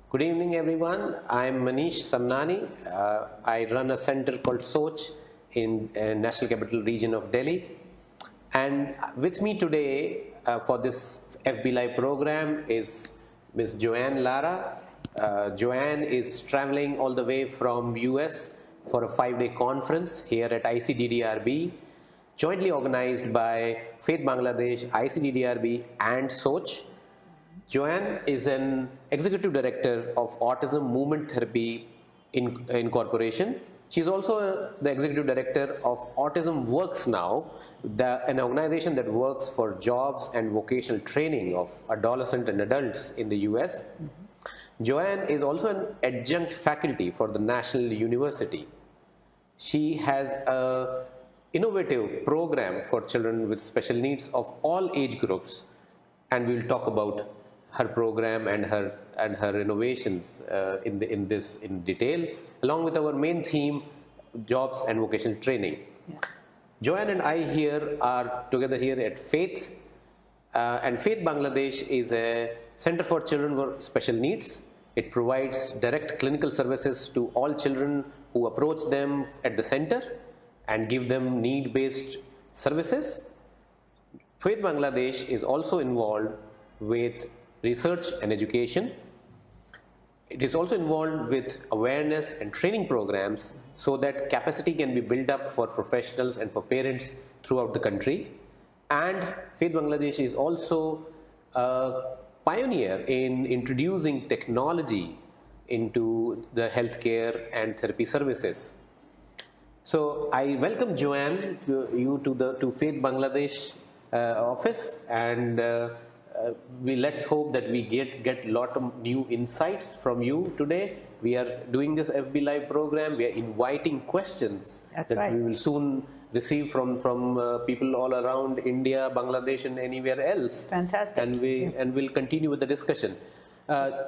Good evening, everyone. I'm Manish Samnani. I run a center called Soch in National Capital Region of Delhi. And with me today for this FB Live program is Ms. Joanne Lara. Joanne is traveling all the way from US for a 5-day conference here at ICDDRB, jointly organized by Faith Bangladesh, ICDDRB, and Soch. Joanne is an executive director of Autism Movement Therapy Incorporation. She's also the executive director of Autism Works Now, an organization that works for jobs and vocational training of adolescents and adults in the US. Joanne is also an adjunct faculty for the National University. She has an innovative program for children with special needs of all age groups, and we'll talk about her program and her innovations in detail, along with our main theme, jobs and vocational training. Yeah. Joanne and I here are together here at Faith, and Faith Bangladesh is a center for children with special needs. It provides direct clinical services to all children who approach them at the center and give them need-based services. Faith Bangladesh is also involved with research and education. It is also involved with awareness and training programs so that capacity can be built up for professionals and for parents throughout the country. And Faith Bangladesh is also a pioneer in introducing technology into the healthcare and therapy services. So I welcome Joanne to Faith Bangladesh office, and let's hope that we get a lot of new insights from you today. We are doing this FB Live program. We are inviting questions we will soon receive from people all around India, Bangladesh, and anywhere else. Fantastic. And we'll continue with the discussion.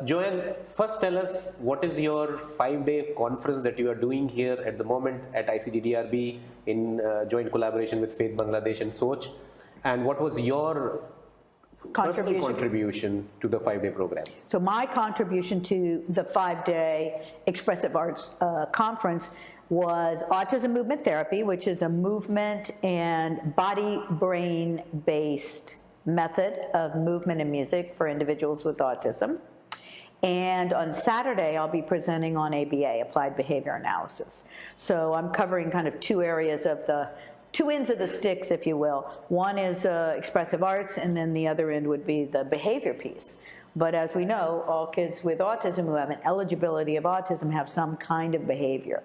Joanne, first tell us, what is your 5-day conference that you are doing here at the moment at ICDDRB in joint collaboration with Faith Bangladesh and Soch, and what was your personal contribution to the 5-day program? So my contribution to the 5-day Expressive Arts Conference was Autism Movement Therapy, which is a movement and body-brain based method of movement and music for individuals with autism. And on Saturday, I'll be presenting on ABA, Applied Behavior Analysis. So I'm covering kind of two ends of the sticks, if you will. One is expressive arts, and then the other end would be the behavior piece. But as we know, all kids with autism who have an eligibility of autism have some kind of behavior.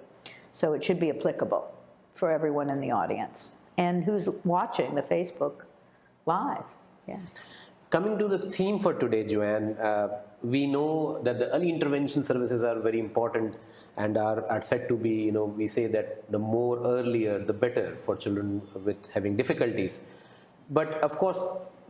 So it should be applicable for everyone in the audience and who's watching the Facebook Live. Yeah. Coming to the theme for today, Joanne, we know that the early intervention services are very important and are said to be, we say that the more earlier, the better for children with having difficulties. But of course,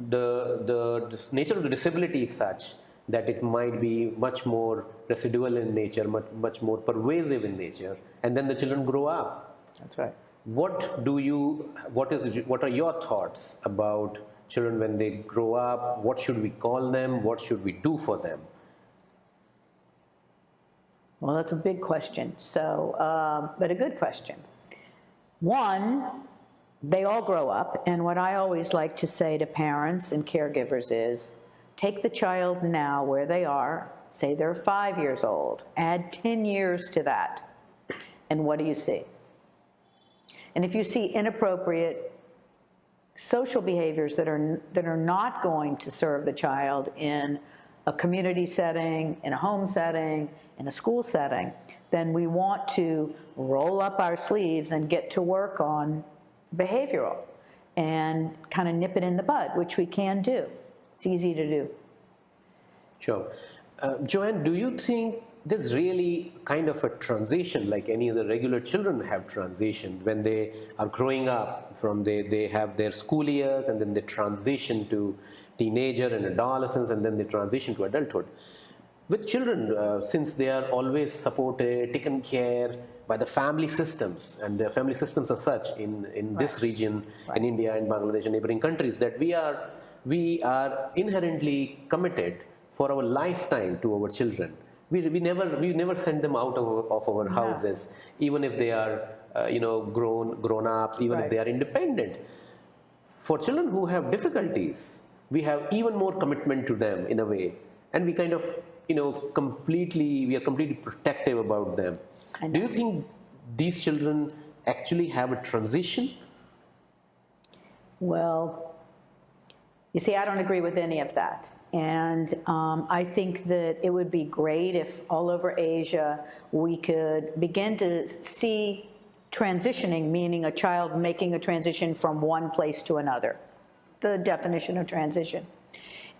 the nature of the disability is such that it might be much more residual in nature, much more pervasive in nature, and then the children grow up. That's right. What are your thoughts about children when they grow up? What should we call them? What should we do for them? Well, that's a big question, but a good question. One, they all grow up, and what I always like to say to parents and caregivers is, take the child now where they are, say they're 5 years old, add 10 years to that, and what do you see? And if you see inappropriate social behaviors that are not going to serve the child in a community setting, in a home setting, in a school setting, then we want to roll up our sleeves and get to work on behavioral and kind of nip it in the bud, which we can do. It's easy to do. Sure. Joanne, do you think there's really kind of a transition like any other regular children have transitioned when they are growing up from they have their school years and then they transition to teenager and adolescence and then they transition to adulthood? With children, since they are always supported, taken care by the family systems, and the family systems are such in this region, in India and Bangladesh and neighboring countries, that we are inherently committed for our lifetime to our children. we never send them out of our houses, even if they are grown ups, even if they are independent. For children who have difficulties, we have even more commitment to them in a way, and we kind of we are completely protective about them. Do you think these children actually have a transition? Well, you see, I don't agree with any of that. And I think that it would be great if all over Asia we could begin to see transitioning, meaning a child making a transition from one place to another, the definition of transition.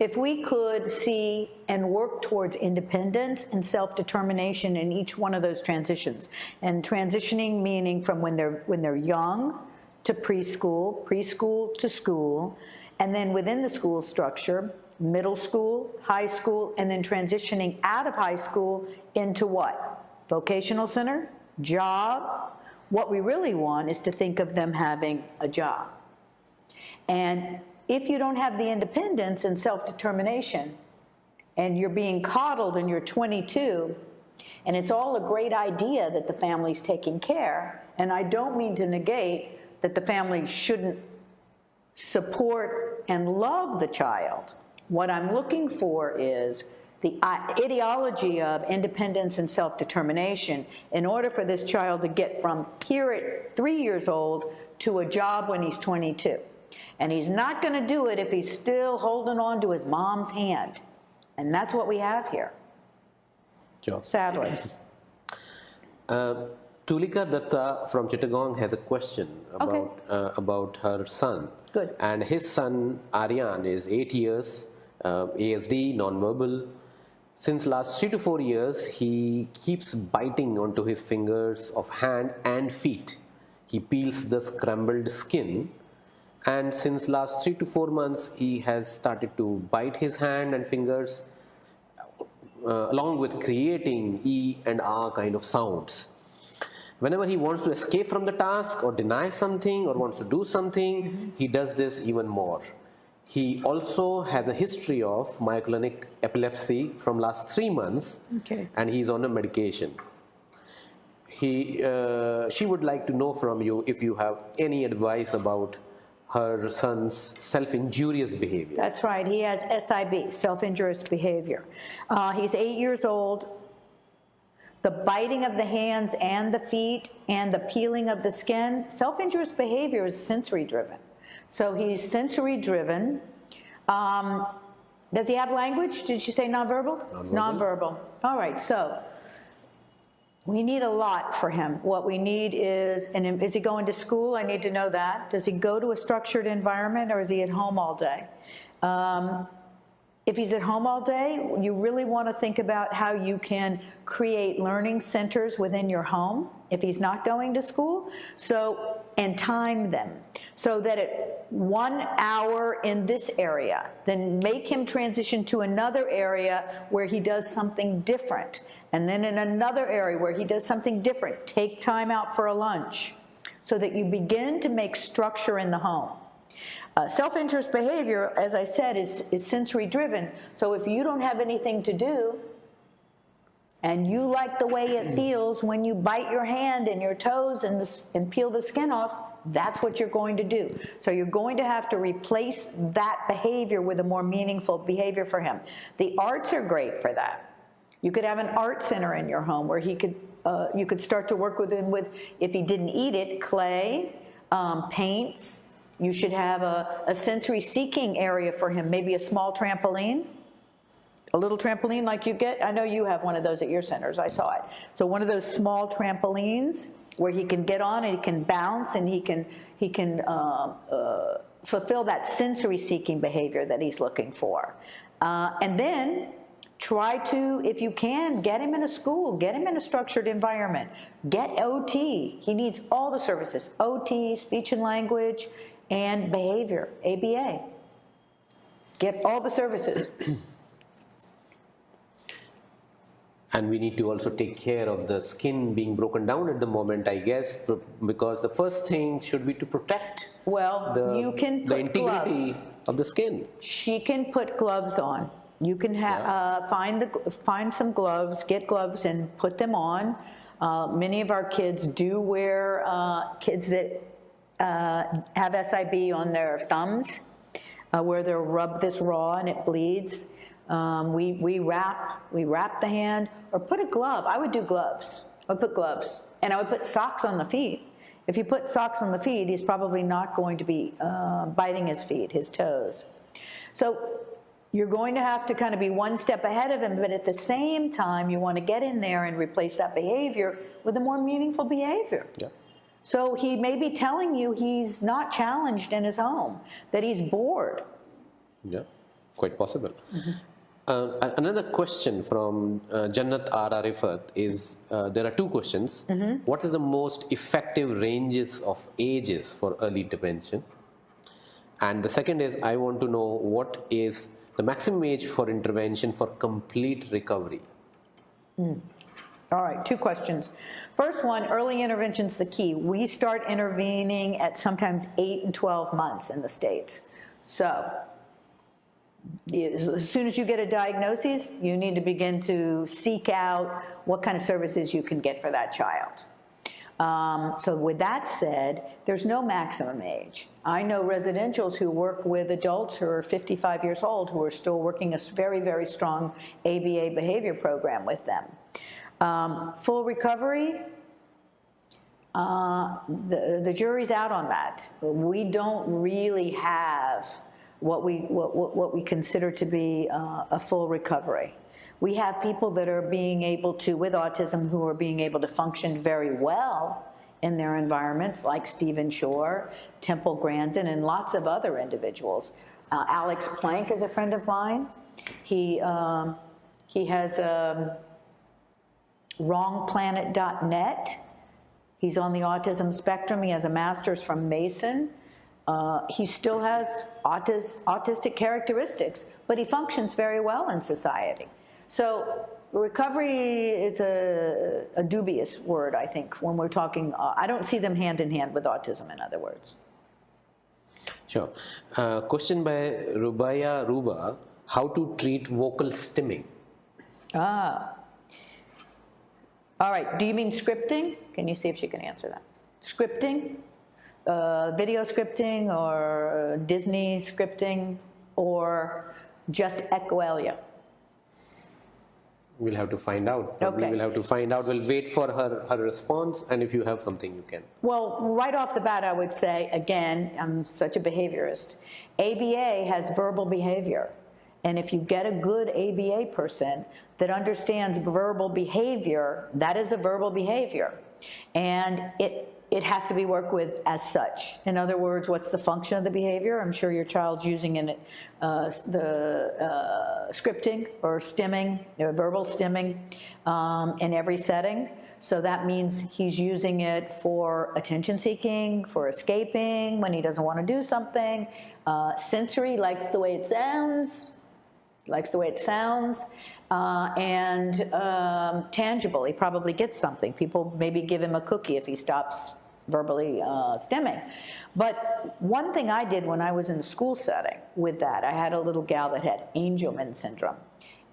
If we could see and work towards independence and self-determination in each one of those transitions, and transitioning meaning from when they're young to preschool, preschool to school, and then within the school structure, middle school, high school, and then transitioning out of high school into what? Vocational center, job. What we really want is to think of them having a job. And if you don't have the independence and self-determination, and you're being coddled and you're 22, and it's all a great idea that the family's taking care, and I don't mean to negate that the family shouldn't support and love the child. What I'm looking for is the ideology of independence and self-determination in order for this child to get from here at 3 years old to a job when he's 22. And he's not going to do it if he's still holding on to his mom's hand. And that's what we have here, sadly. Tulika Datta from Chittagong has a question about her son. Good. And his son, Aryan, is 8 years, ASD, nonverbal. Since last 3 to 4 years, he keeps biting onto his fingers of hand and feet. He peels the scrambled skin. And since last 3 to 4 months, he has started to bite his hand and fingers along with creating E and R kind of sounds. Whenever he wants to escape from the task or deny something or wants to do something, he does this even more. He also has a history of myoclonic epilepsy from last 3 months, and he's on a medication. She would like to know from you if you have any advice about her son's self-injurious behavior. That's right. He has SIB, self-injurious behavior. He's 8 years old. The biting of the hands and the feet and the peeling of the skin, self-injurious behavior is sensory-driven. So he's sensory-driven. Does he have language? Did you say nonverbal? Nonverbal. All right, so we need a lot for him. What we need is, and is he going to school? I need to know that. Does he go to a structured environment or is he at home all day? If he's at home all day, you really want to think about how you can create learning centers within your home if he's not going to school, and time them so that at 1 hour in this area, then make him transition to another area where he does something different, and then in another area where he does something different, take time out for a lunch so that you begin to make structure in the home. Self-injurious behavior, as I said, is sensory-driven. So if you don't have anything to do, and you like the way it feels when you bite your hand and your toes and peel the skin off, that's what you're going to do. So you're going to have to replace that behavior with a more meaningful behavior for him. The arts are great for that. You could have an art center in your home where he could, you could start to work with him with, if he didn't eat it, clay, paints. You should have a sensory seeking area for him, maybe a small trampoline, a little trampoline like you get. I know you have one of those at your centers, I saw it. So one of those small trampolines where he can get on and he can bounce and he can fulfill that sensory seeking behavior that he's looking for. And then try to, if you can, get him in a school, get him in a structured environment, get OT. He needs all the services, OT, speech and language, and behavior, ABA. Get all the services. And we need to also take care of the skin being broken down at the moment, I guess, because the first thing should be to protect the integrity of the skin. She can put gloves on. You can find some gloves, get gloves and put them on. Many of our kids do wear, kids that have SIB on their thumbs, where they'll rub this raw and it bleeds. We wrap the hand, or put a glove. I would do gloves. I would put gloves, and I would put socks on the feet. If you put socks on the feet, he's probably not going to be biting his feet, his toes. So you're going to have to kind of be one step ahead of him, but at the same time, you want to get in there and replace that behavior with a more meaningful behavior. Yeah. So he may be telling you he's not challenged in his home, that he's bored. Yeah, quite possible. Another question from Jannat R. Arifat is, there are two questions. What is the most effective ranges of ages for early intervention? And the second is, I want to know what is the maximum age for intervention for complete recovery? All right, two questions. First one, early intervention's the key. We start intervening at sometimes 8 and 12 months in the States. So as soon as you get a diagnosis, you need to begin to seek out what kind of services you can get for that child. So with that said, there's no maximum age. I know residentials who work with adults who are 55 years old who are still working a very, very strong ABA behavior program with them. Full recovery, the jury's out on that. We don't really have what we consider to be a full recovery. We have people that are being able to, with autism, who are being able to function very well in their environments, like Stephen Shore, Temple Grandin, and lots of other individuals. Alex Plank is a friend of mine. He has wrongplanet.net. He's on the autism spectrum. He has a master's from Mason. He still has autistic characteristics, but he functions very well in society. So recovery is a dubious word, I think, when we're talking. I don't see them hand in hand with autism, in other words. Sure. Question by Rubaya Ruba, how to treat vocal stimming? All right, do you mean scripting? Can you see if she can answer that? Scripting, video scripting, or Disney scripting, or just echolalia? We'll have to find out. Probably Okay. We'll have to find out. We'll wait for her response, and if you have something, you can. Well, right off the bat, I would say, again, I'm such a behaviorist. ABA has verbal behavior. And if you get a good ABA person that understands verbal behavior, that is a verbal behavior. And it has to be worked with as such. In other words, what's the function of the behavior? I'm sure your child's using the scripting or stimming, verbal stimming in every setting. So that means he's using it for attention seeking, for escaping, when he doesn't want to do something. Sensory, likes the way it sounds. And tangible, he probably gets something. People maybe give him a cookie if he stops verbally stimming. But one thing I did when I was in the school setting with that, I had a little gal that had Angelman syndrome,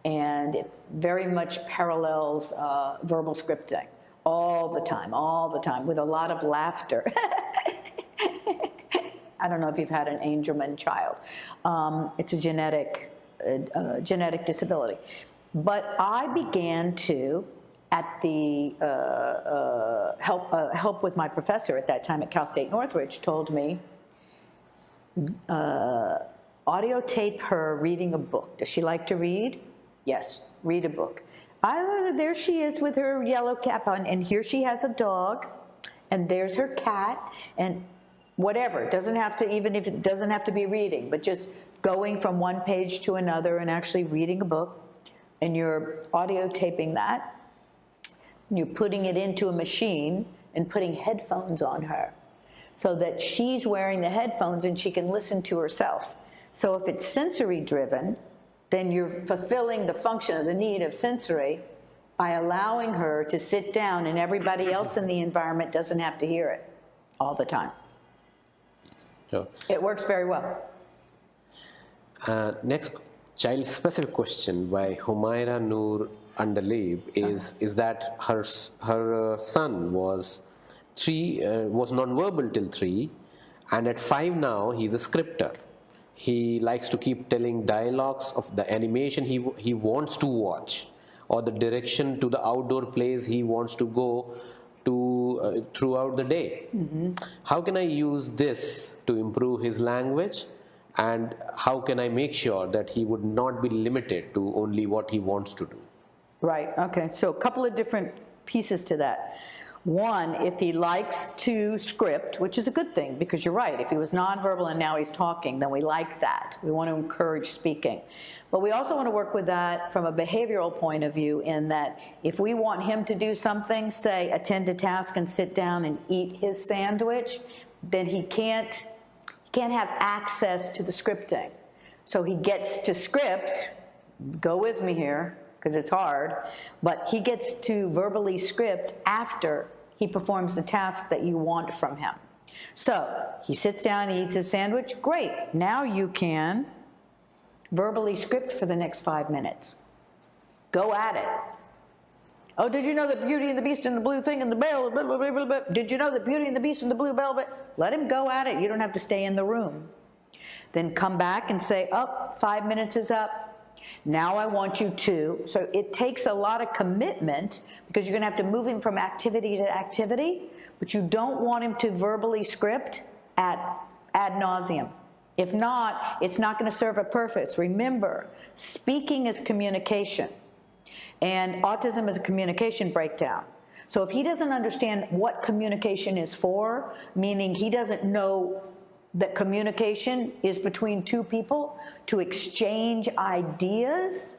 and it very much parallels verbal scripting all the time, with a lot of laughter. I don't know if you've had an Angelman child. It's a genetic disability. But I began to, at the help with my professor at that time at Cal State Northridge, told me, audio tape her reading a book. Does she like to read? Yes, read a book. There she is with her yellow cap on, and here she has a dog, and there's her cat, and whatever. It doesn't have to, even if it doesn't have to be reading, but just going from one page to another and actually reading a book, and you're audio taping that, and you're putting it into a machine and putting headphones on her so that she's wearing the headphones and she can listen to herself. So if it's sensory driven, then you're fulfilling the function of the need of sensory by allowing her to sit down, and everybody else in the environment doesn't have to hear it all the time. Sure. It works very well. Next child-specific question by Humaira Noor Andalib is that her son was non-verbal till 3, and at 5 now he's a scripter. He likes to keep telling dialogues of the animation he wants to watch, or the direction to the outdoor plays he wants to go to throughout the day. How can I use this to improve his language, and how can I make sure that he would not be limited to only what he wants to do? Right, okay, so a couple of different pieces to that. One, if he likes to script, which is a good thing, because you're right, if he was nonverbal and now he's talking, then we like that. We want to encourage speaking. But we also want to work with that from a behavioral point of view, in that if we want him to do something, say attend a task and sit down and eat his sandwich, then he can't have access to the scripting. So he gets to script, go with me here, because it's hard, but he gets to verbally script after he performs the task that you want from him. So he sits down, he eats his sandwich, great. Now you can verbally script for the next 5 minutes. Go at it. Oh, did you know the Beauty and the Beast and the blue thing and the bell? Blah, blah, blah, blah, blah. Did you know the Beauty and the Beast and the blue bell? Let him go at it. You don't have to stay in the room. Then come back and say, oh, 5 minutes is up. Now I want you to. So it takes a lot of commitment, because you're going to have to move him from activity to activity, but you don't want him to verbally script ad nauseum. If not, it's not going to serve a purpose. Remember, speaking is communication, and autism is a communication breakdown. So if he doesn't understand what communication is for, meaning he doesn't know that communication is between two people to exchange ideas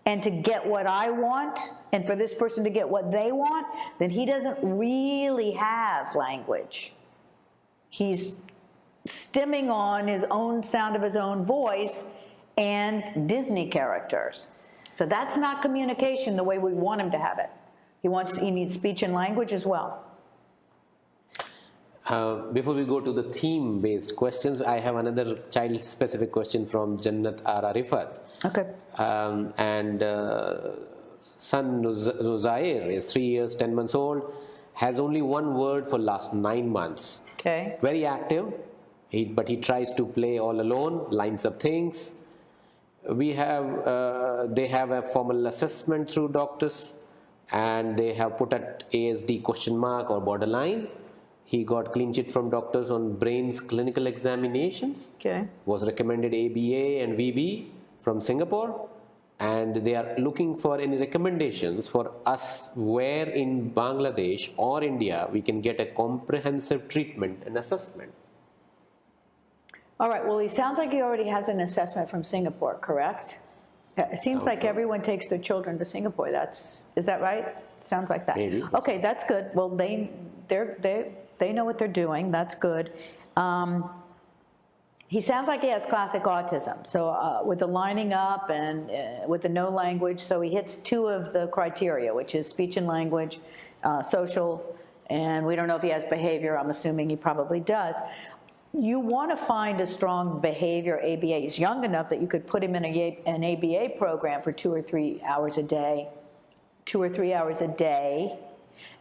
and to get what I want, and for this person to get what they want, then he doesn't really have language. He's stimming on his own sound of his own voice and Disney characters. So that's not communication the way we want him to have it. He needs speech and language as well. Before we go to the theme-based questions, I have another child-specific question from Jannat Ara Rifat. Okay. Son Nuzair is 3 years, 10 months old, has only one word for last 9 months. Okay. Very active, but he tries to play all alone, lines up things. They have a formal assessment through doctors, and they have put at ASD ? Or borderline. He got clean chit from doctors on brain's clinical examinations. Okay. Was recommended ABA and VB from Singapore, and they are looking for any recommendations for us where in Bangladesh or India we can get a comprehensive treatment and assessment. All right, well, he sounds like he already has an assessment from Singapore, correct? It seems like everyone takes their children to Singapore. Is that right? Sounds like that. Maybe. Okay, that's good. Well, they know what they're doing. That's good. He sounds like he has classic autism. So with the lining up and with the no language, so he hits 2 of the criteria, which is speech and language, social, and we don't know if he has behavior. I'm assuming he probably does. You want to find a strong behavior ABA. He's young enough that you could put him in an ABA program for 2 or 3 hours a day, 2 or 3 hours a day,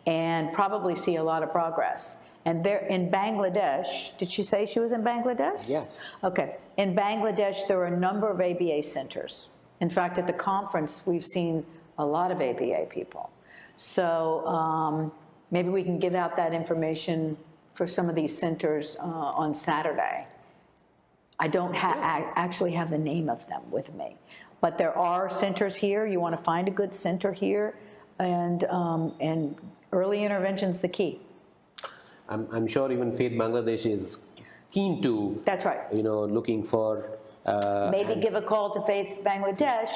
and probably see a lot of progress. And they're in Bangladesh. Did she say she was in Bangladesh? Yes. Okay. In Bangladesh, there are a number of ABA centers. In fact, at the conference, we've seen a lot of ABA people. So maybe we can give out that information for some of these centers on Saturday. I don't actually have the name of them with me. But there are centers here. You want to find a good center here, and early intervention's the key. I'm sure even Faith Bangladesh is keen to. That's right. Looking for. Maybe give a call to Faith Bangladesh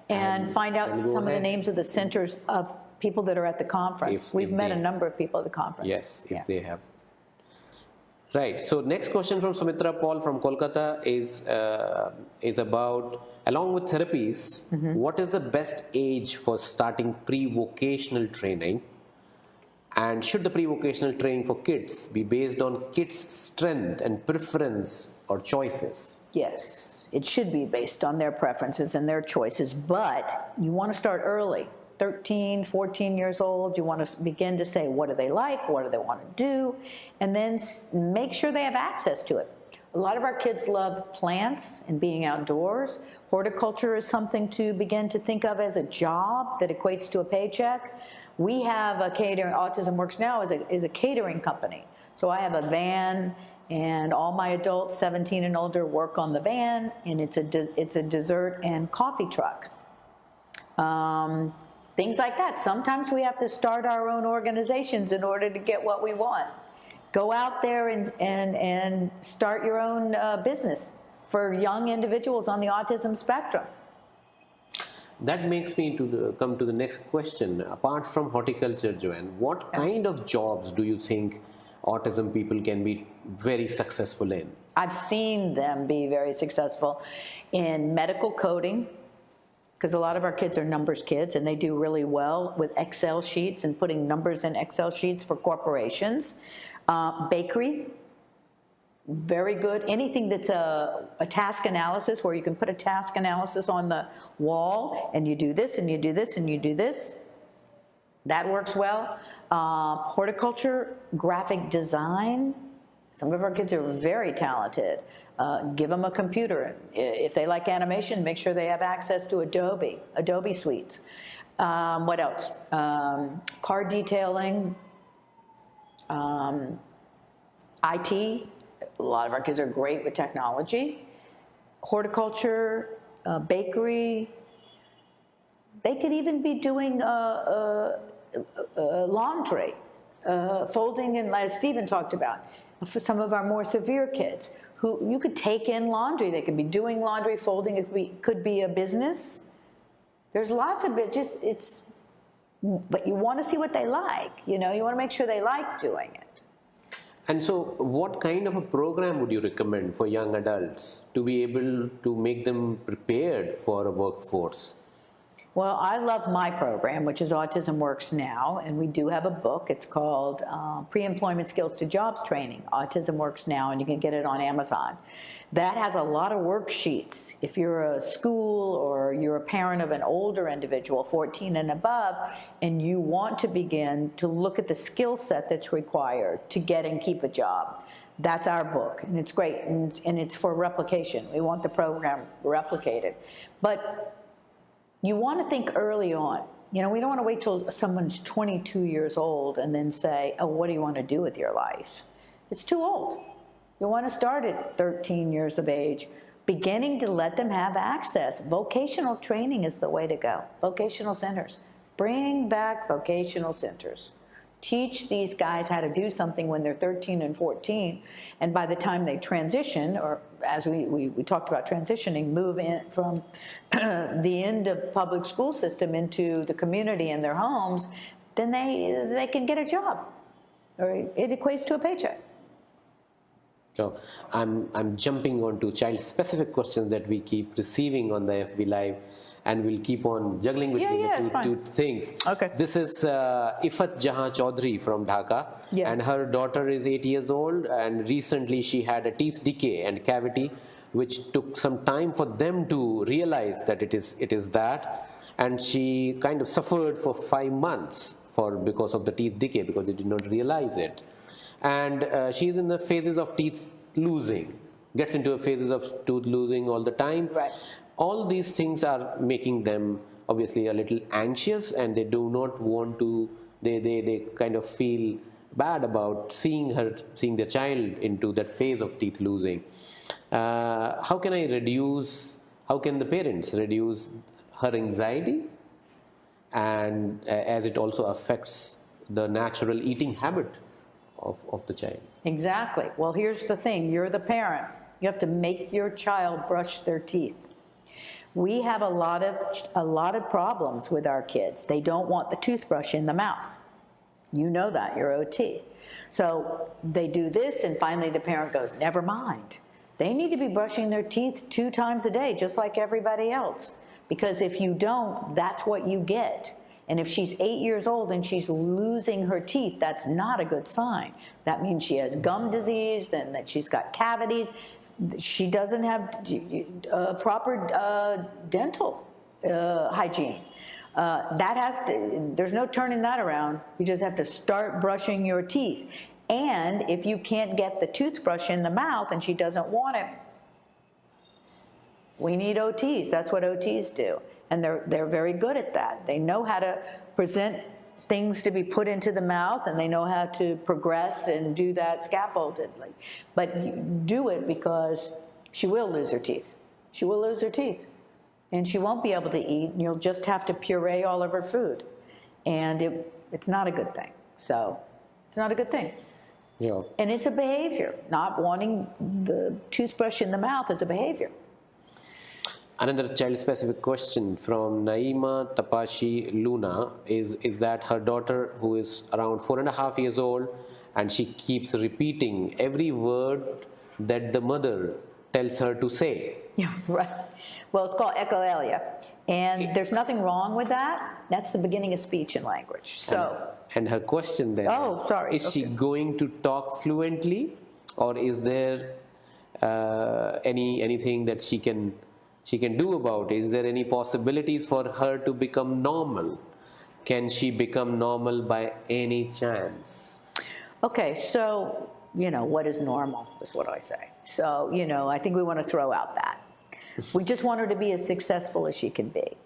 and find out some of the names of the centers of people that are at the conference. We've met a number of people at the conference. Yes, if they have. Right. So next question from Sumitra Paul from Kolkata is about, along with therapies, what is the best age for starting pre-vocational training? And should the pre-vocational training for kids be based on kids' strength and preference or choices? Yes. It should be based on their preferences and their choices, but you want to start early. 13, 14 years old, you want to begin to say, what do they like, what do they want to do, and then make sure they have access to it. A lot of our kids love plants and being outdoors. Horticulture is something to begin to think of as a job that equates to a paycheck. We have a catering, Autism Works Now is a catering company. So I have a van, and all my adults 17 and older work on the van, and it's a dessert and coffee truck. Things like that. Sometimes we have to start our own organizations in order to get what we want. Go out there and start your own business for young individuals on the autism spectrum. That makes me come to the next question. Apart from horticulture, Joanne, what kind of jobs do you think autism people can be very successful in? I've seen them be very successful in medical coding, because a lot of our kids are numbers kids, and they do really well with Excel sheets and putting numbers in Excel sheets for corporations. Bakery, very good. Anything that's a task analysis, where you can put a task analysis on the wall, and you do this, and you do this, and you do this. That works well. Horticulture, graphic design. Some of our kids are very talented. Give them a computer. If they like animation, make sure they have access to Adobe suites. What else? Car detailing, IT. A lot of our kids are great with technology. Horticulture, bakery. They could even be doing laundry, folding, and as Stephen talked about, for some of our more severe kids, who you could take in laundry. They could be doing laundry, folding. It could be a business. There's lots of it. But you want to see what they like. You know, you want to make sure they like doing it. And so, what kind of a program would you recommend for young adults to be able to make them prepared for a workforce? Well, I love my program, which is Autism Works Now, and we do have a book. It's called Pre-Employment Skills to Jobs Training, Autism Works Now, and you can get it on Amazon. That has a lot of worksheets. If you're a school or you're a parent of an older individual, 14 and above, and you want to begin to look at the skill set that's required to get and keep a job, that's our book, and it's great, and it's for replication. We want the program replicated. But you want to think early on. You know, we don't want to wait till someone's 22 years old and then say, oh, what do you want to do with your life? It's too old. You want to start at 13 years of age, beginning to let them have access. Vocational training is the way to go. Vocational centers. Bring back vocational centers. Teach these guys how to do something when they're 13 and 14, and by the time they transition, or as we talked about transitioning, move in from the end of public school system into the community and their homes, then they can get a job, or it equates to a paycheck. So I'm jumping on to child-specific questions that we keep receiving on the FB Live, and we'll keep on juggling between the two things. Okay. This is Ifat Jahan Chaudhary from Dhaka, and her daughter is 8 years old, and recently she had a teeth decay and cavity, which took some time for them to realize that it is that, and she kind of suffered for 5 months because of the teeth decay, because they did not realize it. And she's in the phases of teeth losing, gets into phases of tooth losing all the time. Right. All these things are making them obviously a little anxious, and they do not want to, they kind of feel bad about seeing their child into that phase of teeth losing. How can the parents reduce her anxiety, and as it also affects the natural eating habit of the child? Exactly. Well, here's the thing. You're the parent. You have to make your child brush their teeth. We have a lot of problems with our kids. They don't want the toothbrush in the mouth. You know that, you're OT. So they do this, and finally the parent goes, never mind. They need to be brushing their teeth 2 times a day, just like everybody else. Because if you don't, that's what you get. And if she's 8 years old and she's losing her teeth, that's not a good sign. That means she has gum disease, and that she's got cavities. she doesn't have proper dental hygiene. That has to, there's no turning that around. You just have to start brushing your teeth. And if you can't get the toothbrush in the mouth and she doesn't want it, we need OTs. That's what OTs do. And they're very good at that. They know how to present things to be put into the mouth, and they know how to progress and do that scaffoldedly. But you do it because she will lose her teeth. She will lose her teeth. And she won't be able to eat, and you'll just have to puree all of her food. And it's not a good thing. So it's not a good thing. Yeah. And it's a behavior. Not wanting the toothbrush in the mouth is a behavior. Another child-specific question from Naima Tapashi Luna is that her daughter, who is around 4.5 years old, and she keeps repeating every word that the mother tells her to say. Yeah, right. Well, it's called echolalia, and there's nothing wrong with that. That's the beginning of speech and language. So. And her question then is she going to talk fluently, or is there anything that she can do about it? Is there any possibilities for her to become normal? Can she become normal by any chance? Okay, so, what is normal is what I say. So, I think we want to throw out that. We just want her to be as successful as she can be.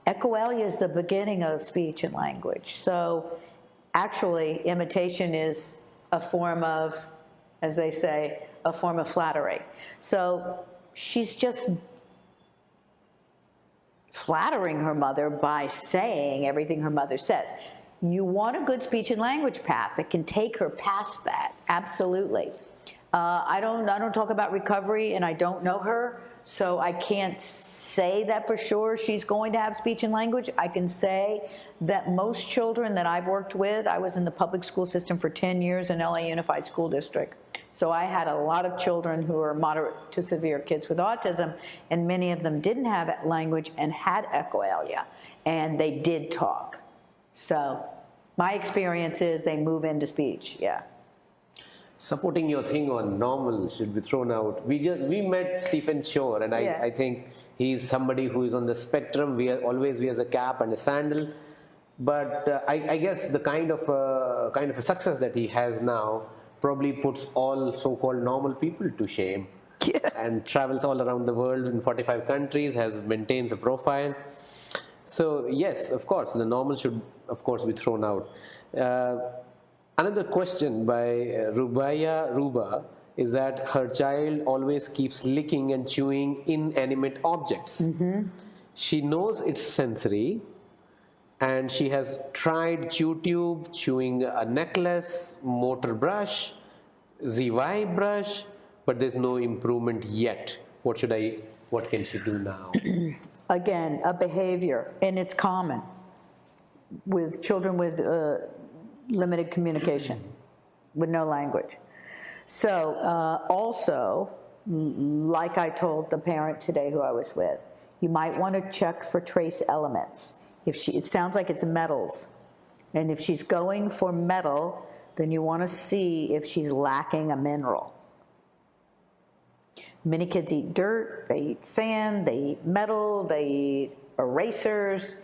Echolalia is the beginning of speech and language. So actually, imitation is a form of, as they say, a form of flattery. So she's just flattering her mother by saying everything her mother says. You want a good speech and language path that can take her past that, absolutely. I don't talk about recovery, and I don't know her, so I can't say that for sure she's going to have speech and language. I can say that most children that I've worked with, I was in the public school system for 10 years in LA Unified School District. So I had a lot of children who were moderate to severe kids with autism, and many of them didn't have language and had echolalia, and they did talk. So my experience is they move into speech, yeah. Supporting your thing on normal should be thrown out. We met Stephen Shore, and I think he's somebody who is on the spectrum. Always wears a cap and a sandal, but I guess the kind of a success that he has now probably puts all so-called normal people to shame. Yeah. And travels all around the world in 45 countries, maintains a profile. So yes, of course, the normal should of course be thrown out. Another question by Rubaya Ruba is that her child always keeps licking and chewing inanimate objects. Mm-hmm. She knows it's sensory, and she has tried chew tube, chewing a necklace, motor brush, ZY brush, but there's no improvement yet. What can she do now? Again, a behavior, and it's common with children with limited communication, with no language. So also, like I told the parent today who I was with, you might want to check for trace elements. It sounds like it's metals, and if she's going for metal, then you want to see if she's lacking a mineral. Many kids eat dirt, they eat sand, they eat metal, they eat erasers.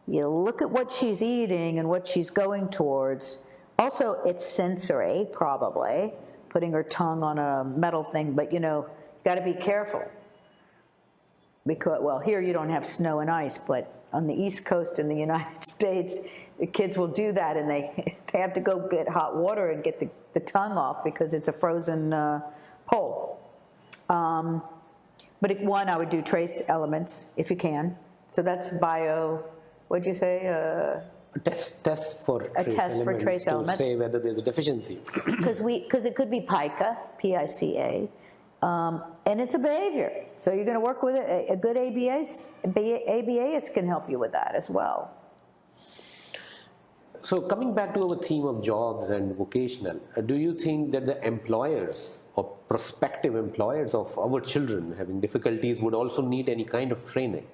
You look at what she's eating and what she's going towards. Also, it's sensory, probably, putting her tongue on a metal thing, but you got to be careful. Because, well, here you don't have snow and ice, but on the East Coast in the United States, the kids will do that, and they have to go get hot water and get the tongue off because it's a frozen pole. But I would do trace elements if you can. So that's what'd you say? A test for trace elements to say whether there's a deficiency. Because it could be pica, P-I-C-A, and it's a behavior. So you're going to work with it. A good ABAist can help you with that as well. So coming back to our theme of jobs and vocational, do you think that the employers or prospective employers of our children having difficulties would also need any kind of training?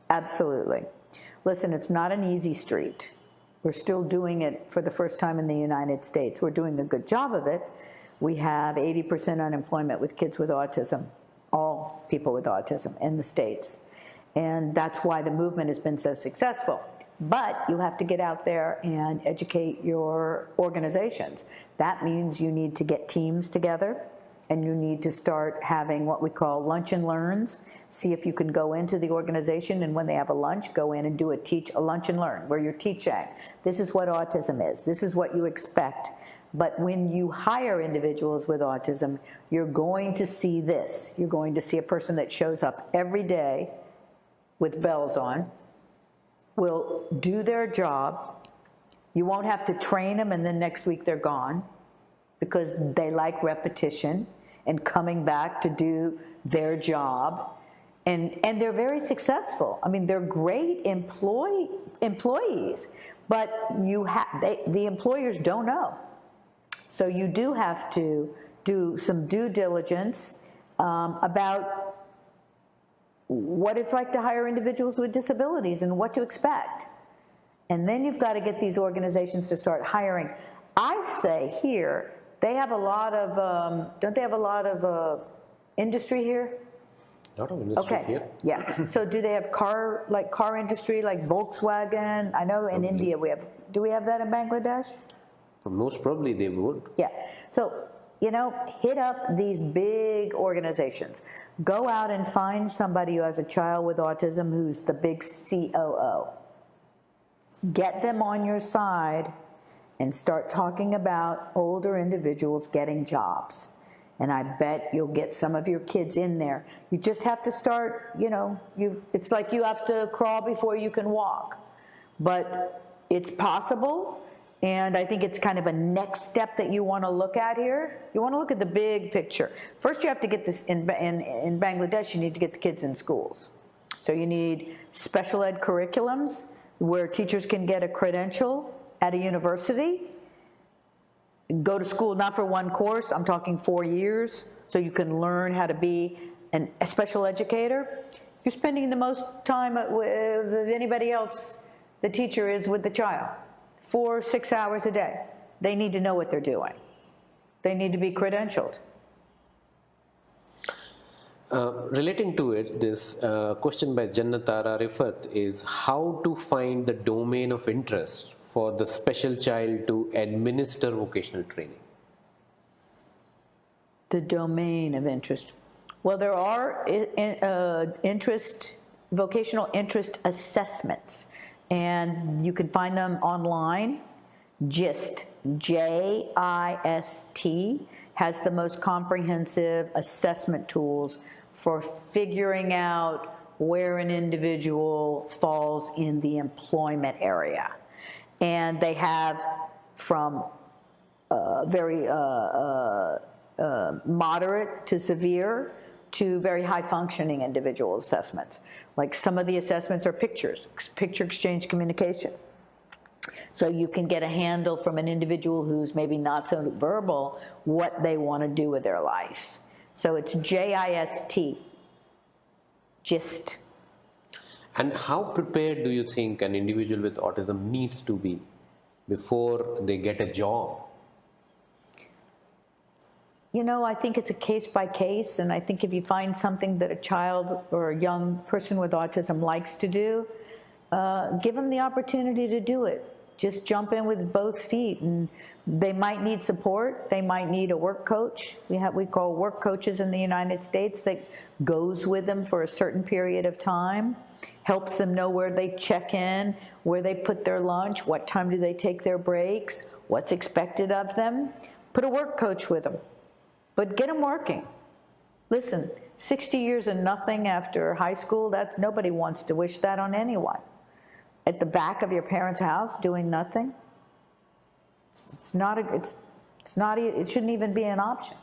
Absolutely. Listen, it's not an easy street. We're still doing it for the first time in the United States. We're doing a good job of it, We have 80% unemployment with kids with autism, all people with autism in the States. And that's why the movement has been so successful. But you have to get out there and educate your organizations. That means you need to get teams together, and you need to start having what we call lunch and learns. See if you can go into the organization, and when they have a lunch, go in and do a lunch and learn, where you're teaching, this is what autism is, this is what you expect. But when you hire individuals with autism, you're going to see this. You're going to see a person that shows up every day with bells on, will do their job. You won't have to train them and then next week they're gone, because they like repetition and coming back to do their job. And they're very successful. I mean, they're great employees, but the employers don't know. So you do have to do some due diligence about what it's like to hire individuals with disabilities and what to expect. And then you've got to get these organizations to start hiring. I say here, they have a lot of, don't they have a lot of industry here? A lot of industries here. Yeah. So do they have car industry, like Volkswagen? I know in India do we have that in Bangladesh? Most probably they would. Yeah. So, hit up these big organizations. Go out and find somebody who has a child with autism who's the big COO. Get them on your side and start talking about older individuals getting jobs. And I bet you'll get some of your kids in there. You just have to start, it's like you have to crawl before you can walk. But it's possible. And I think it's kind of a next step that you want to look at here. You want to look at the big picture. First, you have to get this in Bangladesh, you need to get the kids in schools. So you need special ed curriculums where teachers can get a credential at a university, go to school not for one course, I'm talking 4 years, so you can learn how to be a special educator. You're spending the most time with anybody else, the teacher is with the child. 4 or 6 hours a day. They need to know what they're doing. They need to be credentialed. Relating to it, this question by Jannatara Rifat is how to find the domain of interest for the special child to administer vocational training. The domain of interest. Well, there are vocational interest assessments. And you can find them online. GIST, J-I-S-T, has the most comprehensive assessment tools for figuring out where an individual falls in the employment area. And they have from very moderate to severe to very high functioning individual assessments. Like some of the assessments are picture exchange communication. So you can get a handle from an individual who's maybe not so verbal what they want to do with their life. So it's J-I-S-T, GIST. And how prepared do you think an individual with autism needs to be before they get a job? I think it's a case by case, and I think if you find something that a child or a young person with autism likes to do, give them the opportunity to do it. Just jump in with both feet, and they might need support. They might need a work coach. We call work coaches in the United States that goes with them for a certain period of time, helps them know where they check in, where they put their lunch, what time do they take their breaks, what's expected of them. Put a work coach with them. But get them working. Listen, 60 years and nothing after high school, nobody wants to wish that on anyone. At the back of your parents' house doing nothing, it shouldn't even be an option.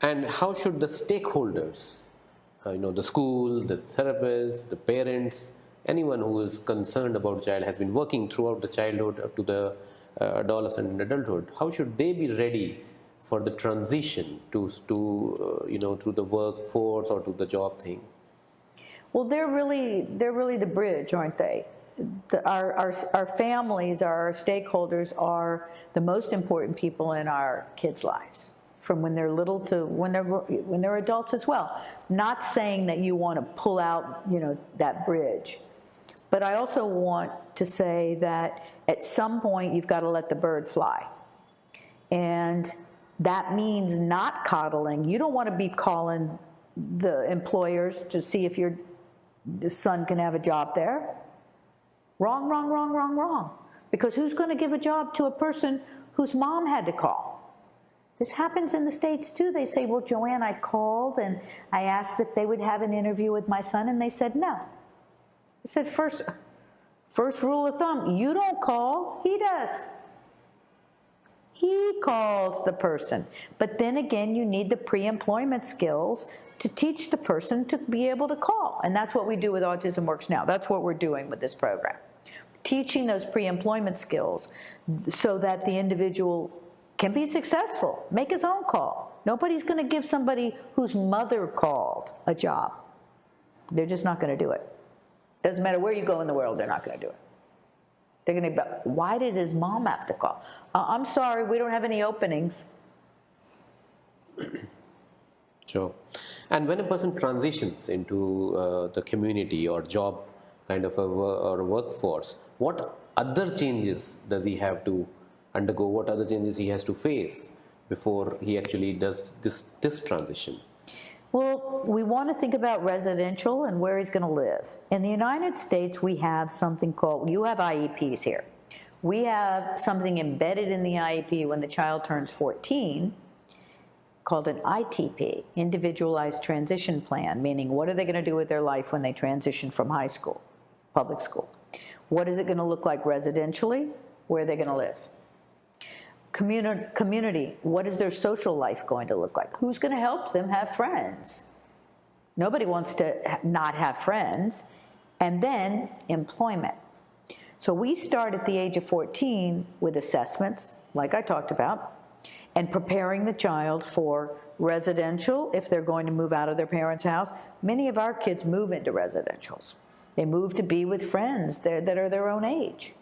And how should the stakeholders, the school, the therapist, the parents, anyone who is concerned about child, has been working throughout the childhood up to the adolescent and adulthood, how should they be ready for the transition to the workforce or to the job thing? Well, they're really the bridge, aren't they? our families, our stakeholders are the most important people in our kids' lives, from when they're little to when they're adults as well. Not saying that you want to pull out, that bridge, but I also want to say that at some point you've got to let the bird fly, and that means not coddling. You don't want to be calling the employers to see if your son can have a job there. Wrong, wrong, wrong, wrong, wrong. Because who's going to give a job to a person whose mom had to call? This happens in the States too. They say, well, Joanne, I called and I asked if they would have an interview with my son, and they said no. I said, first rule of thumb, you don't call, he does. He calls the person. But then again, you need the pre-employment skills to teach the person to be able to call. And that's what we do with Autism Works Now. That's what we're doing with this program. Teaching those pre-employment skills so that the individual can be successful, make his own call. Nobody's going to give somebody whose mother called a job. They're just not going to do it. Doesn't matter where you go in the world, they're not going to do it. They're going to be, why did his mom have to call? I'm sorry, we don't have any openings. Sure. And when a person transitions into the community or job kind of or workforce, what other changes does he have to undergo? What other changes he has to face before he actually does this transition? Well, we want to think about residential and where he's going to live. In the United States, we have something called, you have IEPs here. We have something embedded in the IEP when the child turns 14 called an ITP, Individualized Transition Plan, meaning what are they going to do with their life when they transition from high school, public school? What is it going to look like residentially? Where are they going to live? Community, what is their social life going to look like? Who's going to help them have friends? Nobody wants to not have friends. And then employment. So we start at the age of 14 with assessments, like I talked about, and preparing the child for residential if they're going to move out of their parents' house. Many of our kids move into residentials. They move to be with friends that are their own age.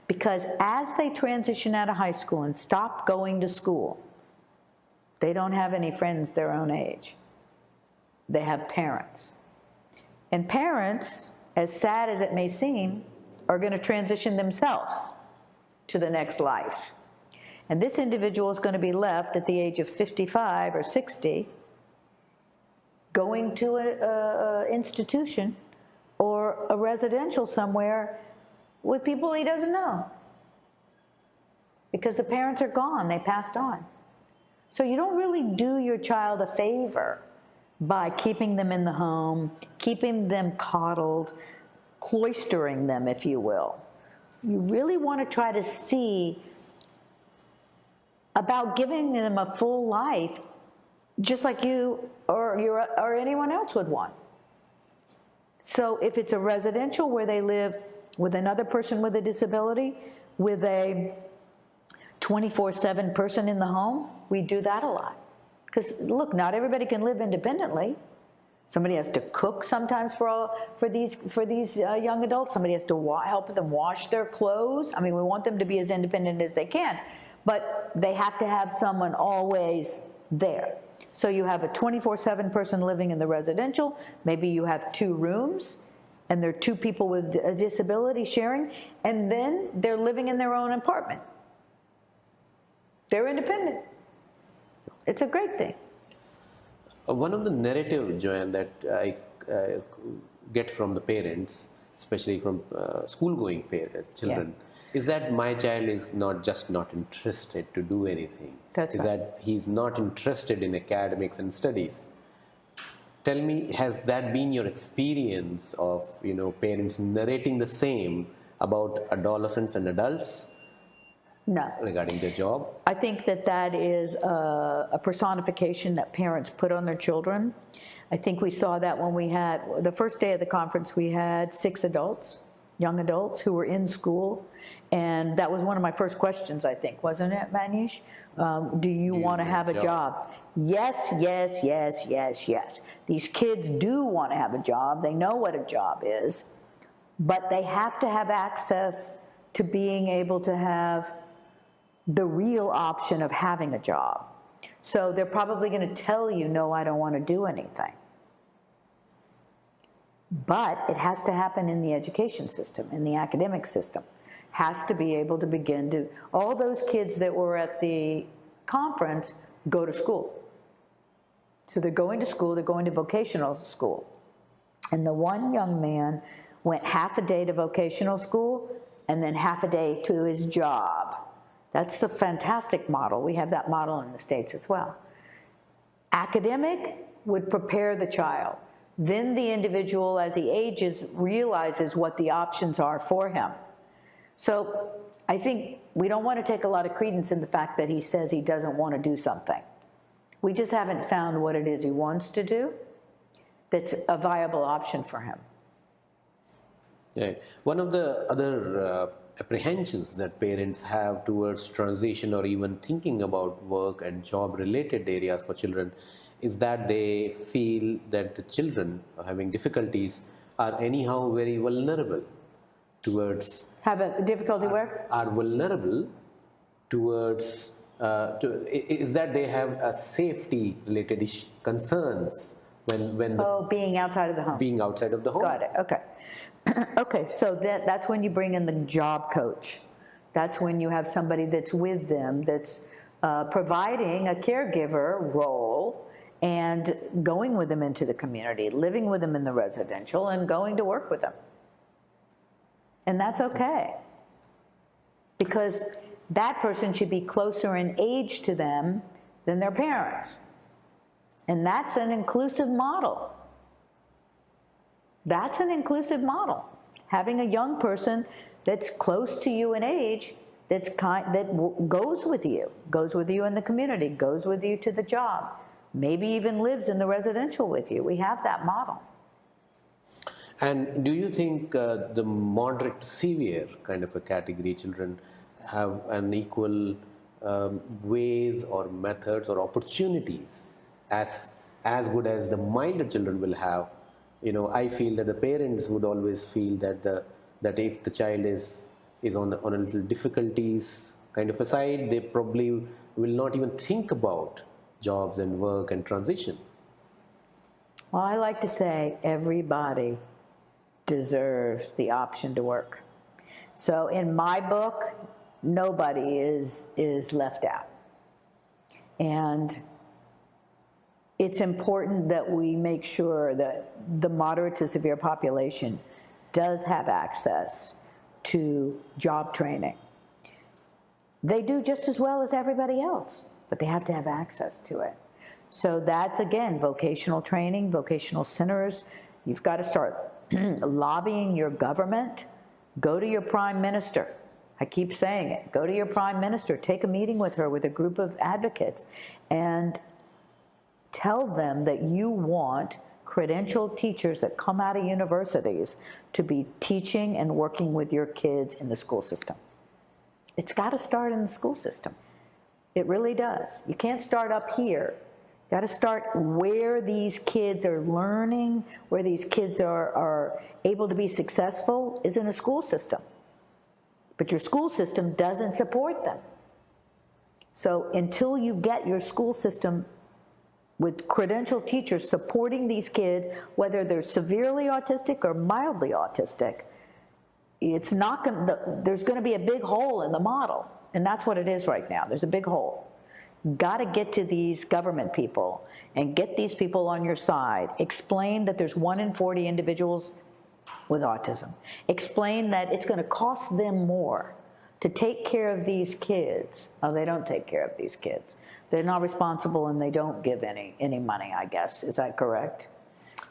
Because as they transition out of high school and stop going to school, they don't have any friends their own age. They have parents. And parents, as sad as it may seem, are going to transition themselves to the next life. And this individual is going to be left at the age of 55 or 60 going to an institution or a residential somewhere with people he doesn't know, because the parents are gone, they passed on. So you don't really do your child a favor by keeping them in the home, keeping them coddled, cloistering them, if you will. You really want to try to see about giving them a full life, just like you or anyone else would want. So if it's a residential where they live with another person with a disability, with a 24/7 person in the home, we do that a lot. Because look, not everybody can live independently. Somebody has to cook sometimes for these young adults. Somebody has to help them wash their clothes. I mean, we want them to be as independent as they can, but they have to have someone always there. So you have a 24/7 person living in the residential. Maybe you have 2 rooms, and there are 2 people with a disability sharing, and then they're living in their own apartment. They're independent. It's a great thing. One of the narrative, Joanne, that I get from the parents, especially from school-going parents, children, is that my child is not interested to do anything. That's right. That he's not interested in academics and studies. Tell me, has that been your experience of parents narrating the same about adolescents and adults? No. Regarding their job? I think that is a personification that parents put on their children. I think we saw that when we had, the first day of the conference, we had 6 adults, young adults, who were in school. And that was one of my first questions, I think, wasn't it, Manish? Do you want to have a job? Yes, yes, yes, yes, yes. These kids do want to have a job. They know what a job is. but they have to have access to being able to have the real option of having a job. So they're probably going to tell you, no, I don't want to do anything. But it has to happen in the education system, in the academic system. Has to be able to begin to, all those kids that were at the conference go to school. So they're going to school, they're going to vocational school. And the one young man went half a day to vocational school and then half a day to his job. That's the fantastic model. We have that model in the States as well. Academic would prepare the child. Then the individual, as he ages, realizes what the options are for him. So I think we don't want to take a lot of credence in the fact that he says he doesn't want to do something. We just haven't found what it is he wants to do that's a viable option for him. Yeah. One of the other apprehensions that parents have towards transition or even thinking about work and job related areas for children is that they feel that the children having difficulties are anyhow very vulnerable towards Have a difficulty where? Are vulnerable towards is that they have a safety related concerns when Being outside of the home. being outside of the home. Got it, okay. Okay, so that's when you bring in the job coach. That's when you have somebody that's with them, that's providing a caregiver role and going with them into the community, living with them in the residential and going to work with them. And that's okay. Because that person should be closer in age to them than their parents. And that's an inclusive model. That's an inclusive model. Having a young person that's close to you in age, that goes with you in the community, goes with you to the job, maybe even lives in the residential with you. We have that model. And do you think the moderate to severe kind of a category children have an equal ways or methods or opportunities as good as the milder children will have? You know, I feel that the parents would always feel that that if the child is on a little difficulties kind of a side, they probably will not even think about jobs and work and transition. Well, I like to say everybody deserves the option to work. So in my book, nobody is left out. And it's important that we make sure that the moderate to severe population does have access to job training. They do just as well as everybody else, but they have to have access to it. So that's, again, vocational training, vocational centers. You've got to start lobbying your government. Go to your prime minister. I keep saying it. Go to your prime minister. Take a meeting with her, with a group of advocates, and tell them that you want credentialed teachers that come out of universities to be teaching and working with your kids in the school system. It's got to start in the school system. It really does. You can't start up here. Got to start where these kids are learning, where these kids are able to be successful is in a school system. But your school system doesn't support them. So until you get your school system with credentialed teachers supporting these kids, whether they're severely autistic or mildly autistic, it's not going to, there's going to be a big hole in the model. And that's what it is right now. There's a big hole. Got to get to these government people and get these people on your side. Explain that there's 1 in 40 individuals with autism. Explain that it's going to cost them more to take care of these kids. Oh, they don't take care of these kids. They're not responsible and they don't give any money, I guess. Is that correct?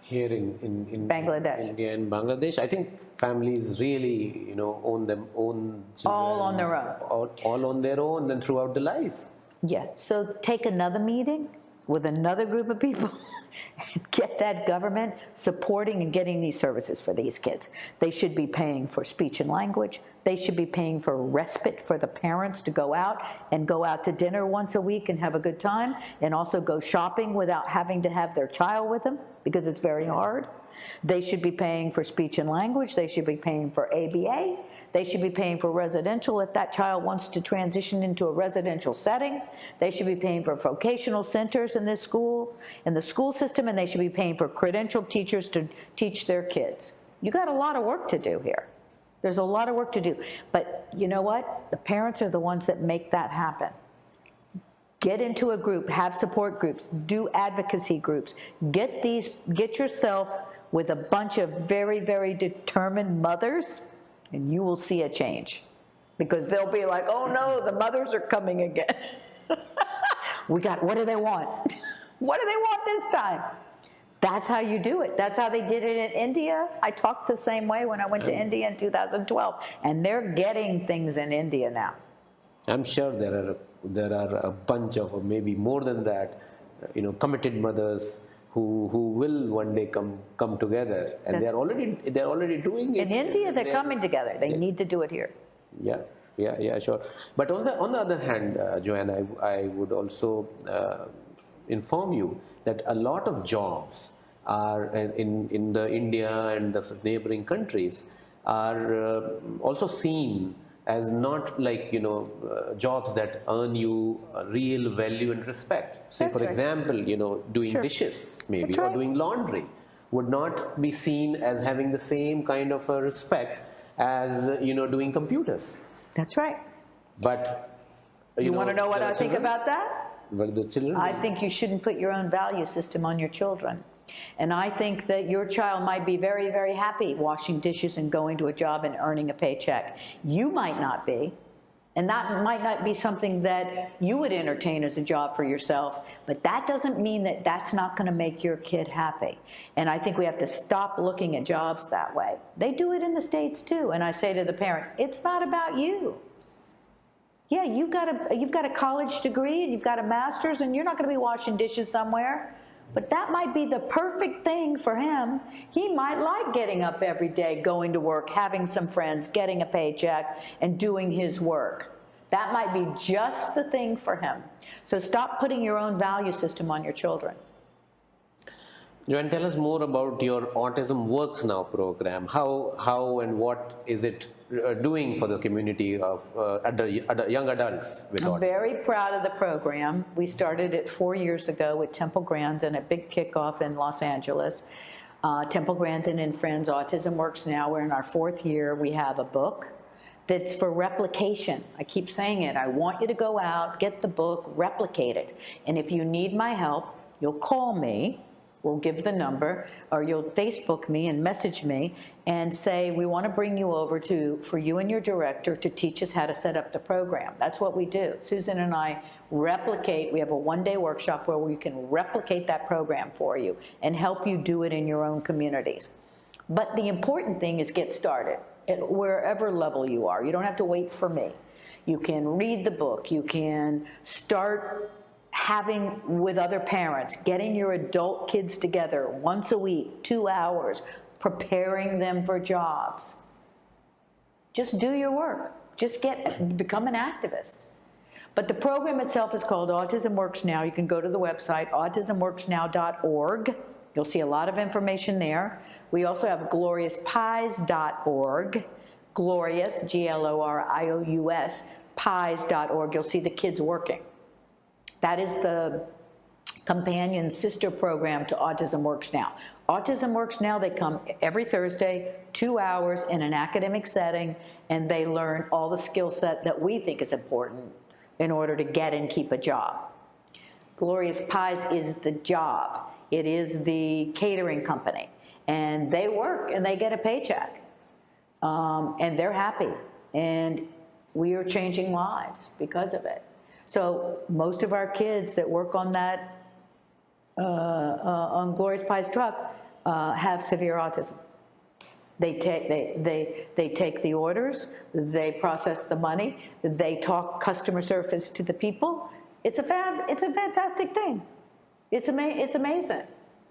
Here in Bangladesh. India and Bangladesh, I think families really, own children. All on their own. All on their own and throughout the life. Yeah, so take another meeting with another group of people and get that government supporting and getting these services for these kids. They should be paying for speech and language. They should be paying for respite for the parents to go out to dinner once a week and have a good time, and also go shopping without having to have their child with them, because it's very hard. They should be paying for speech and language. They should be paying for ABA. They should be paying for residential if that child wants to transition into a residential setting. They should be paying for vocational centers in this school, in the school system, and they should be paying for credentialed teachers to teach their kids. You got a lot of work to do here. There's a lot of work to do. But you know what? The parents are the ones that make that happen. Get into a group, have support groups, do advocacy groups. Get yourself with a bunch of very, very determined mothers, and you will see a change. Because they'll be like, oh no, the mothers are coming again. What do they want? What do they want this time? That's how you do it. That's how they did it in India. I talked the same way when I went to India in 2012, and they're getting things in India now. I'm sure there are a bunch of, or maybe more than that, committed mothers who will one day come together, and they're already doing it. In India, they're coming together. They need to do it here. Yeah, sure. But on the other hand, Joanne, I would also inform you that a lot of jobs are in the India and the neighboring countries are also seen as not like jobs that earn you real value and respect. Say, for example, doing dishes maybe, or doing laundry would not be seen as having the same kind of a respect as doing computers. That's right. But you want to know what I think about that? Well, the children, I think you shouldn't put your own value system on your children. And I think that your child might be very, very happy washing dishes and going to a job and earning a paycheck. You might not be. And that might not be something that you would entertain as a job for yourself, but that doesn't mean that that's not going to make your kid happy. And I think we have to stop looking at jobs that way. They do it in the States too. And I say to the parents, it's not about you. Yeah, you've got a college degree and you've got a master's, and you're not going to be washing dishes somewhere. But that might be the perfect thing for him. He might like getting up every day, going to work, having some friends, getting a paycheck, and doing his work. That might be just the thing for him. So stop putting your own value system on your children. Joanne, tell us more about your Autism Works Now program. How and what is it doing for the community of young adults with autism? I'm very proud of the program. We started it 4 years ago with Temple Grandin and a big kickoff in Los Angeles. Temple Grandin and Friends, Autism Works Now. We're in our 4th year. We have a book that's for replication. I keep saying it. I want you to go out, get the book, replicate it. And if you need my help, you'll call me. We'll give the number, or you'll Facebook me and message me and say, we want to bring you over for you and your director to teach us how to set up the program. That's what we do. Susan and I replicate. We have a one-day workshop where we can replicate that program for you and help you do it in your own communities. But the important thing is get started at wherever level you are. You don't have to wait for me. You can read the book. You can start having with other parents, getting your adult kids together once a week, 2 hours, preparing them for jobs. Just do your work. Just become an activist. But the program itself is called Autism Works Now. You can go to the website, autismworksnow.org. You'll see a lot of information there. We also have gloriouspies.org, glorious, Glorious, pies.org. You'll see the kids working. That is the companion sister program to Autism Works Now. Autism Works Now, they come every Thursday, 2 hours in an academic setting, and they learn all the skill set that we think is important in order to get and keep a job. Glorious Pies is the job. It is the catering company. And they work and they get a paycheck. And they're happy. And we are changing lives because of it. So most of our kids that work on that, on Glorious Pie's truck, have severe autism. They take the orders, they process the money, they talk customer service to the people. It's a fantastic thing. It's amazing.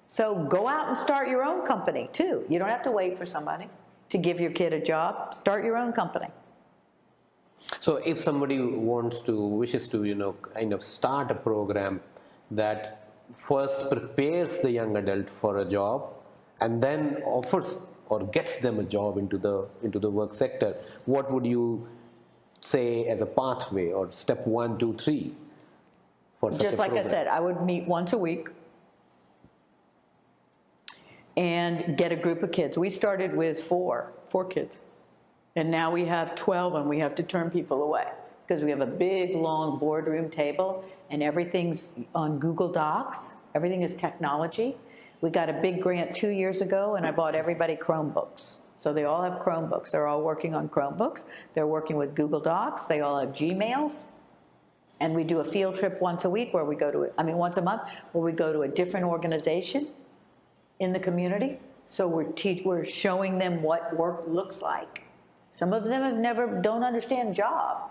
So go out and start your own company too. You don't have to wait for somebody to give your kid a job. Start your own company. So if somebody wishes to, kind of start a program that first prepares the young adult for a job and then offers or gets them a job into the work sector, what would you say as a pathway or step 1, 2, 3 for such Just a like I program? said, I would meet once a week and get a group of kids. We started with four kids, and now we have 12, and we have to turn people away because we have a big, long boardroom table, and everything's on Google Docs. Everything is technology. We got a big grant 2 years ago, and I bought everybody Chromebooks. So they all have Chromebooks. They're all working on Chromebooks. They're working with Google Docs. They all have Gmails. And we do a field trip once a week where we go to, once a month, where we go to a different organization in the community. So we're showing them what work looks like. Some of them don't understand job.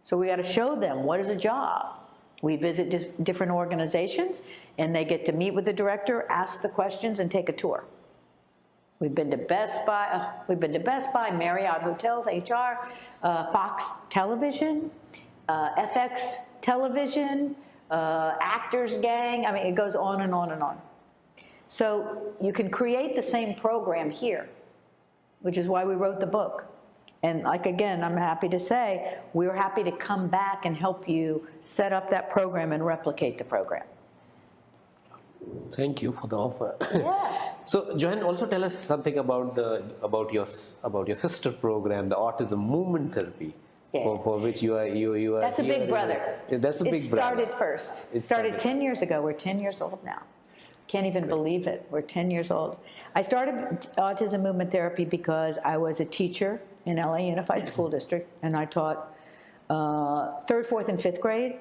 So we got to show them what is a job. We visit different organizations, and they get to meet with the director, ask the questions, and take a tour. We've been to Best Buy, Marriott Hotels, HR, Fox Television, FX Television, Actors Gang. It goes on and on and on. So you can create the same program here, which is why we wrote the book. And again, I'm happy to say, we're happy to come back and help you set up that program and replicate the program. Thank you for the offer. Yeah. So, Joanne, also tell us something about your sister program, the Autism Movement Therapy, for which you are. That's a big brother. That's a big brother. It started first. It started 10 years ago. We're 10 years old now. Can't even believe it. We're 10 years old. I started Autism Movement Therapy because I was a teacher in LA Unified School District, and I taught 3rd, 4th, and 5th grade,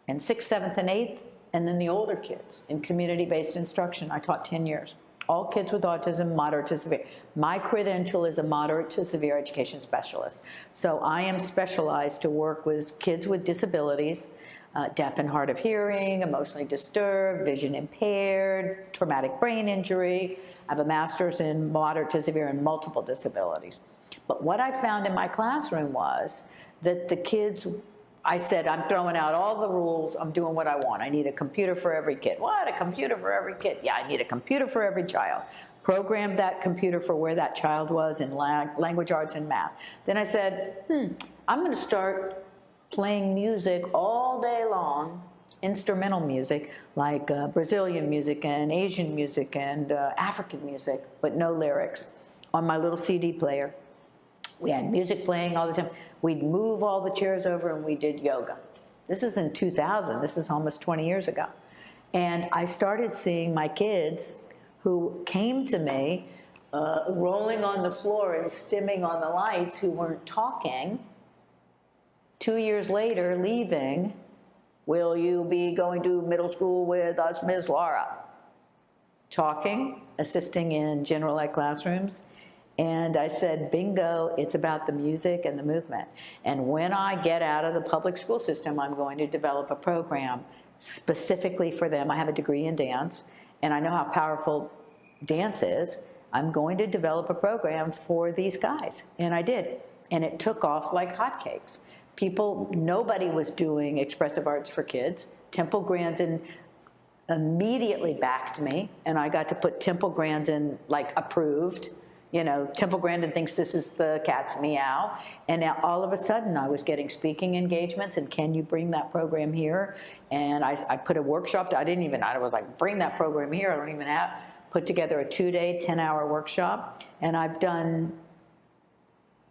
and 6th, 7th, and 8th, and then the older kids in community-based instruction. I taught 10 years. All kids with autism, moderate to severe. My credential is a moderate to severe education specialist. So I am specialized to work with kids with disabilities, deaf and hard of hearing, emotionally disturbed, vision impaired, traumatic brain injury. I have a master's in moderate to severe and multiple disabilities. But what I found in my classroom was that the kids, I said, I'm throwing out all the rules, I'm doing what I want. I need a computer for every kid. What, a computer for every kid? Yeah, I need a computer for every child. Programmed that computer for where that child was in language arts and math. Then I said, I'm going to start playing music all day long, instrumental music, like Brazilian music and Asian music and African music, but no lyrics, on my little CD player. We had music playing all the time. We'd move all the chairs over and we did yoga. This is in 2000. This is almost 20 years ago. And I started seeing my kids who came to me rolling on the floor and stimming on the lights, who weren't talking. 2 years later, leaving, will you be going to middle school with us, Ms. Laura? Talking, assisting in general ed classrooms. And I said, bingo, it's about the music and the movement. And when I get out of the public school system, I'm going to develop a program specifically for them. I have a degree in dance, and I know how powerful dance is. I'm going to develop a program for these guys. And I did. And it took off like hotcakes. Nobody was doing expressive arts for kids. Temple Grandin immediately backed me, and I got to put Temple Grandin, like, approved. You know, Temple Grandin thinks this is the cat's meow. And now all of a sudden I was getting speaking engagements, and can you bring that program here? And I put a workshop. I was like, bring that program here. I don't even put together a 2-day, 10-hour workshop. And I've done,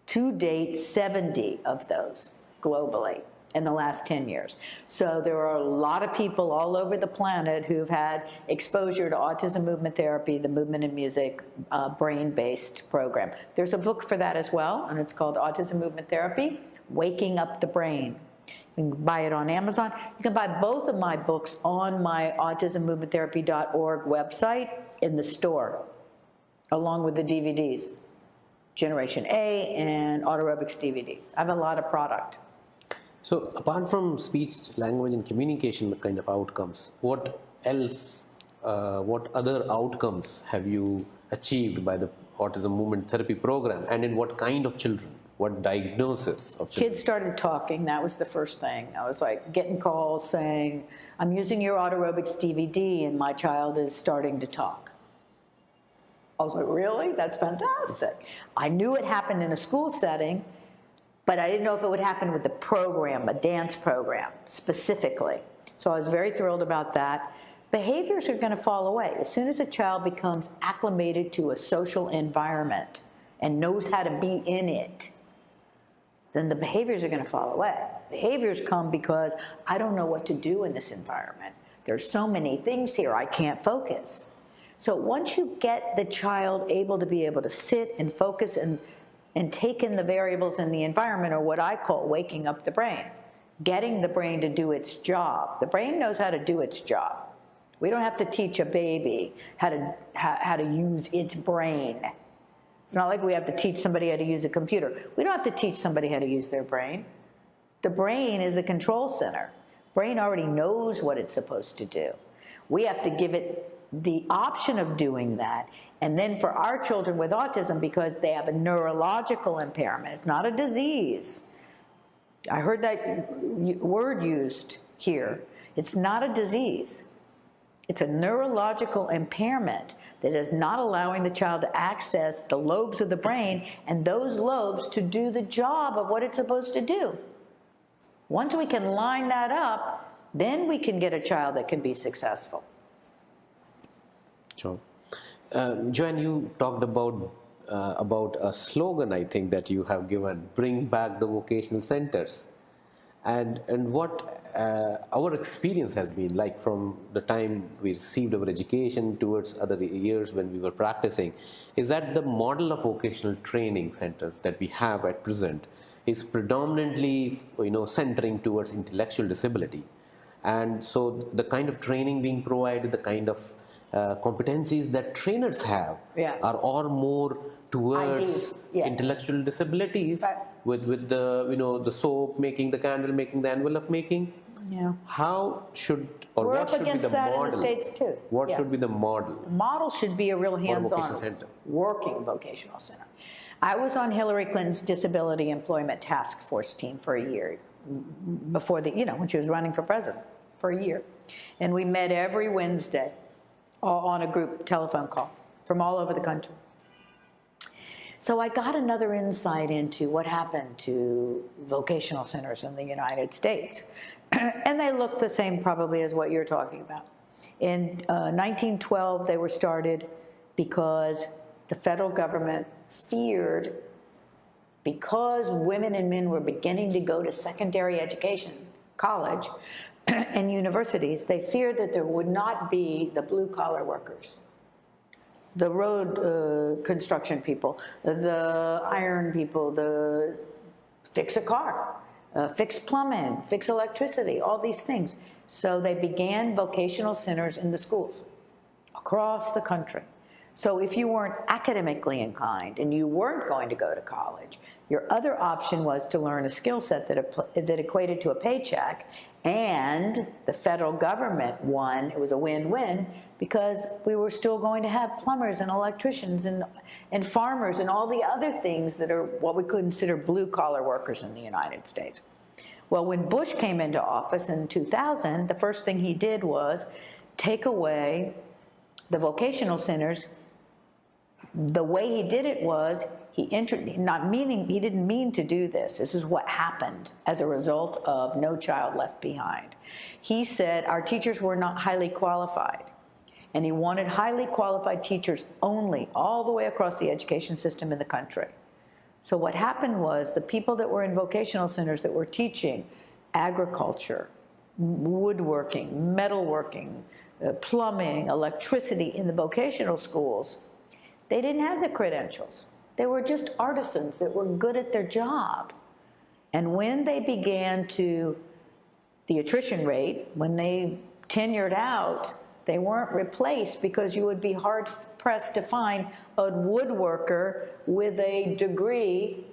to date, 70 of those globally in the last 10 years. So there are a lot of people all over the planet who've had exposure to autism movement therapy, the movement and music brain-based program. There's a book for that as well, and it's called Autism Movement Therapy, Waking Up the Brain. You can buy it on Amazon. You can buy both of my books on my autismmovementtherapy.org website in the store, along with the DVDs, Generation A and Autoaerobics DVDs. I have a lot of product. So apart from speech, language, and communication kind of outcomes, what else, what other outcomes have you achieved by the Autism Movement Therapy program, and in what kind of children? What diagnosis of children? Kids started talking. That was the first thing. I was like getting calls saying, I'm using your Autoaerobics DVD and my child is starting to talk. I was like, really? That's fantastic. I knew it happened in a school setting, but I didn't know if it would happen with the program, a dance program, specifically. So I was very thrilled about that. Behaviors are going to fall away. As soon as a child becomes acclimated to a social environment and knows how to be in it, then the behaviors are going to fall away. Behaviors come because I don't know what to do in this environment. There's so many things here, I can't focus. So once you get the child able to sit and focus and take in the variables in the environment, or what I call waking up the brain, getting the brain to do its job. The brain knows how to do its job. We don't have to teach a baby how to use its brain. It's not like we have to teach somebody how to use a computer. We don't have to teach somebody how to use their brain. The brain is the control center. Brain already knows what it's supposed to do. We have to give it the option of doing that. And then for our children with autism, because they have a neurological impairment, it's not a disease. I heard that word used here. It's not a disease. It's a neurological impairment that is not allowing the child to access the lobes of the brain and those lobes to do the job of what it's supposed to do. Once we can line that up, then we can get a child that can be successful. Sure. Joanne, you talked about a slogan, I think, that you have given, bring back the vocational centers. And what our experience has been, like from the time we received our education towards other years when we were practicing, is that the model of vocational training centers that we have at present is predominantly, centering towards intellectual disability. And so the kind of training being provided, the kind of competencies that trainers have are all more towards intellectual disabilities, right, with the the soap making, the candle making, the envelope making. Yeah. How should, or We're what up should be against the that model? in the States too. What Yeah. should be the model? The model should be a real vocational hands-on center. working vocational center. I was on Hillary Clinton's Disability Employment Task Force team for a year before when she was running for president, for a year. And we met every Wednesday on a group telephone call from all over the country. So I got another insight into what happened to vocational centers in the United States. And they look the same probably as what you're talking about. In 1912, they were started because the federal government feared, because women and men were beginning to go to secondary education, college, and universities, they feared that there would not be the blue-collar workers, the road construction people, the iron people, the fix a car, fix plumbing, fix electricity, all these things. So they began vocational centers in the schools across the country. So if you weren't academically inclined and you weren't going to go to college, your other option was to learn a skill set that equated to a paycheck, and the federal government won. It was a win-win because we were still going to have plumbers and electricians and farmers and all the other things that are what we consider blue-collar workers in the United States. Well, when Bush came into office in 2000, the first thing he did was take away the vocational centers. The way he did it was he didn't mean to do this. This is what happened as a result of No Child Left Behind. He said our teachers were not highly qualified, and he wanted highly qualified teachers only, all the way across the education system in the country. So what happened was the people that were in vocational centers that were teaching agriculture, woodworking, metalworking, plumbing, electricity in the vocational schools, they didn't have the credentials. They were just artisans that were good at their job. And when they began the attrition rate, when they tenured out, they weren't replaced because you would be hard-pressed to find a woodworker with a degree,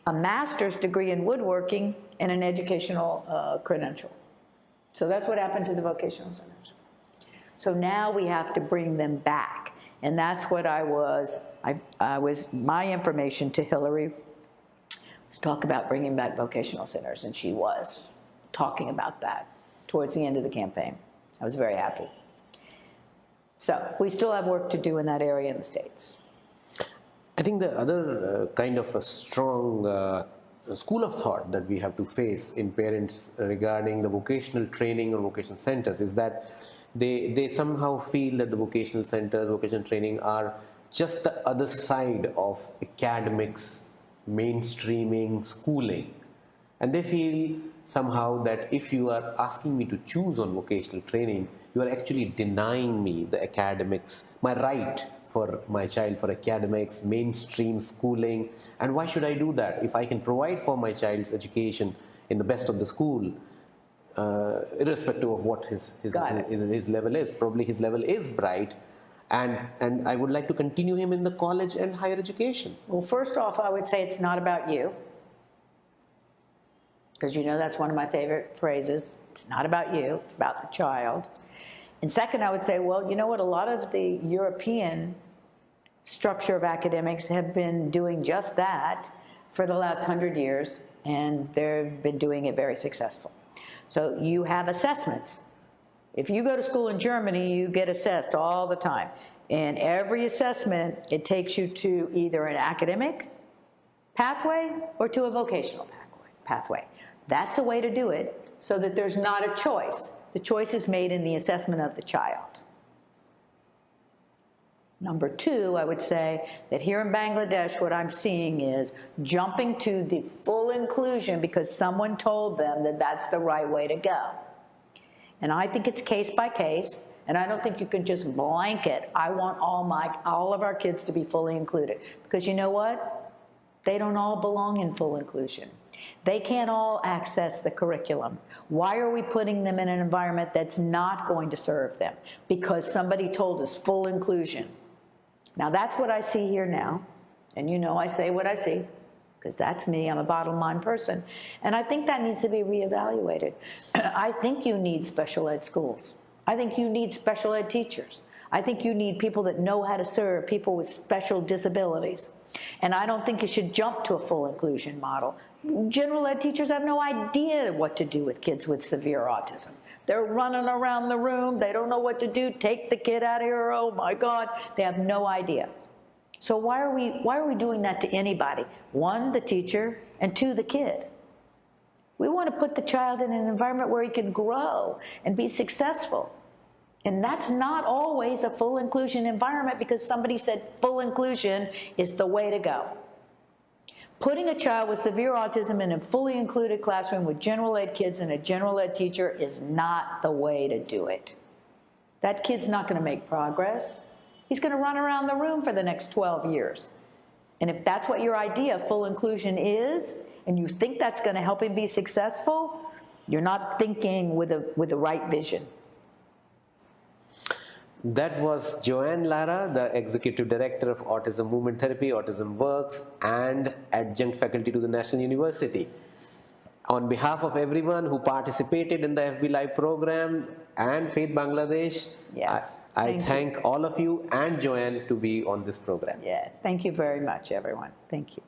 a master's degree in woodworking, and an educational credential. So that's what happened to the vocational centers. So now we have to bring them back. And that's what my information to Hillary was talk about bringing back vocational centers, and she was talking about that towards the end of the campaign. I was very happy. So we still have work to do in that area in the States. I think the other kind of a strong school of thought that we have to face in parents regarding the vocational training or vocational centers is that they somehow feel that the vocational centers, vocational training are just the other side of academics, mainstreaming, schooling. And they feel somehow that if you are asking me to choose on vocational training, you are actually denying me the academics, my right for my child for academics, mainstream schooling. And why should I do that? If I can provide for my child's education in the best of the school, irrespective of what his level is. Probably his level is bright, and I would like to continue him in the college and higher education. Well, first off, I would say it's not about you, because you know that's one of my favorite phrases. It's not about you, it's about the child. And second, I would say, well, you know what, a lot of the European structure of academics have been doing just that for the last 100 years, and they've been doing it very successful. So you have assessments. If you go to school in Germany, you get assessed all the time. And every assessment, it takes you to either an academic pathway or to a vocational pathway. That's a way to do it so that there's not a choice. The choice is made in the assessment of the child. Number two, I would say that here in Bangladesh, what I'm seeing is jumping to the full inclusion because someone told them that that's the right way to go. And I think it's case by case, and I don't think you can just blanket, I want all of our kids to be fully included. Because you know what? They don't all belong in full inclusion. They can't all access the curriculum. Why are we putting them in an environment that's not going to serve them? Because somebody told us full inclusion. Now that's what I see here now, and you know I say what I see, because that's me, I'm a bottom line person, and I think that needs to be reevaluated. I think you need special ed schools. I think you need special ed teachers. I think you need people that know how to serve people with special disabilities. And I don't think you should jump to a full inclusion model. General ed teachers have no idea what to do with kids with severe autism. They're running around the room, they don't know what to do, take the kid out of here, oh my God, they have no idea. So why are we doing that to anybody? One, the teacher, and two, the kid. We want to put the child in an environment where he can grow and be successful. And that's not always a full inclusion environment because somebody said full inclusion is the way to go. Putting a child with severe autism in a fully included classroom with general ed kids and a general ed teacher is not the way to do it. That kid's not going to make progress. He's going to run around the room for the next 12 years. And if that's what your idea of full inclusion is, and you think that's going to help him be successful, you're not thinking with the right vision. That was Joanne Lara, the Executive Director of Autism Movement Therapy, Autism Works, and adjunct faculty to the National University. On behalf of everyone who participated in the FB Live program and Faith Bangladesh, yes, I thank all of you and Joanne to be on this program. Yeah, thank you very much, everyone. Thank you.